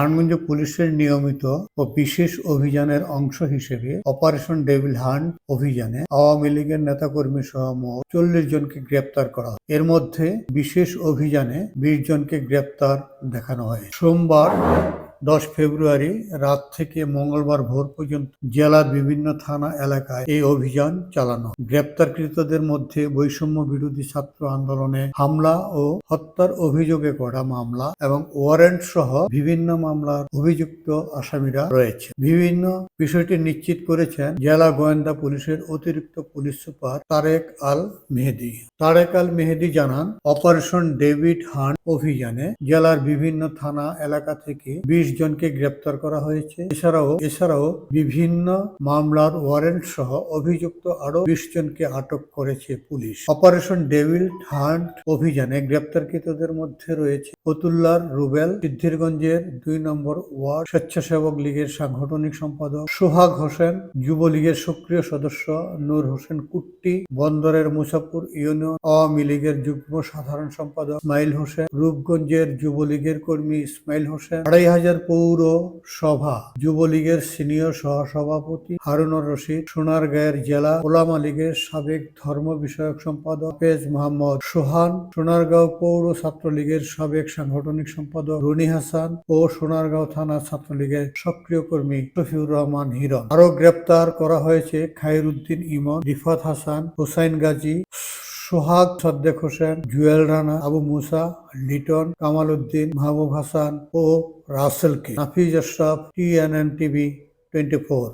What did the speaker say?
নারায়ণগঞ্জ পুলিশের নিয়মিত ও বিশেষ অভিযানের অংশ হিসেবে অপারেশন ডেভিল হান্ট অভিযানে আওয়ামী লীগের নেতাকর্মী সহ মোট 40 জনকে গ্রেপ্তার করা হয়। এর মধ্যে বিশেষ অভিযানে 20 জনকে গ্রেপ্তার দেখানো হয়। সোমবার 10 ফেব্রুয়ারি রাত থেকে মঙ্গলবার ভোর পর্যন্ত জেলার বিভিন্ন থানা এলাকায় এই অভিযান চালানো। গ্রেপ্তারকৃতদের মধ্যে বৈষম্য বিরোধী ছাত্র আন্দোলনে হামলা ও হত্যার অভিযোগে করা মামলা এবং ওয়ারেন্ট সহ বিভিন্ন মামলার অভিযুক্ত আসামিরা রয়েছে। বিভিন্ন বিষয়টি নিশ্চিত করেছেন জেলা গোয়েন্দা পুলিশের অতিরিক্ত পুলিশ সুপার তারেক আল মেহেদী। তারেক আল মেহেদী জানান, অপারেশন ডেভিড হান্ট অভিযানে জেলার বিভিন্ন থানা এলাকা থেকে 20 জনকে গ্রেপ্তার করা হয়েছে। এছাড়াও বিভিন্ন মামলার ওয়ারেন্ট সহ অভিযুক্ত আরো 20 জনকে আটক করেছে পুলিশ। অপারেশন ডেভিড হান্ট অভিযানে গ্রেপ্তারকৃতদের মধ্যে রয়েছে ফতুল্লার রুবেল, সিদ্ধিরগঞ্জের 2 নম্বর ওয়ার্ড স্বেচ্ছাসেবক লীগের সাংগঠনিক সম্পাদক সোহাগ হোসেন, যুবলীগের সক্রিয় সদস্য নূর হোসেন কুট্টি, বন্দরের মুসাপুর ইউনিয়ন আওয়ামী লীগের যুগ্ম সাধারণ সম্পাদক ইসমাইল হোসেন, রূপগঞ্জের যুবলীগের কর্মী ইসমাইল হোসেন, 2500 পৌরসভা যুবলীগের সিনিয়র সহসভাপতি হারুনুর রশিদ, সোনারগাঁয়ের জেলা ওলামা লীগের সাবেক ধর্ম বিষয়ক সম্পাদক হাফেজ মোহাম্মদ সোহান, সোনারগাঁও পৌর ছাত্রলীগের সাবেক সাংগঠনিক সম্পাদক রনি হাসান ও সোনারগাঁও থানা ছাত্রলীগের সক্রিয় কর্মী শফিউর রহমান হিরণ। আরো গ্রেপ্তার করা হয়েছে খায়রুদ্দিন ইমন, রিফাত হাসান, হোসাইন গাজী, সোহাগ, সাদ্দেক হোসেন, জুয়েল রানা, আবু মুসা, লিটন, কামাল উদ্দিন, মাহবুব হাসান ও রাসেলকে। Nafiz Ashraf, TNN TV 24।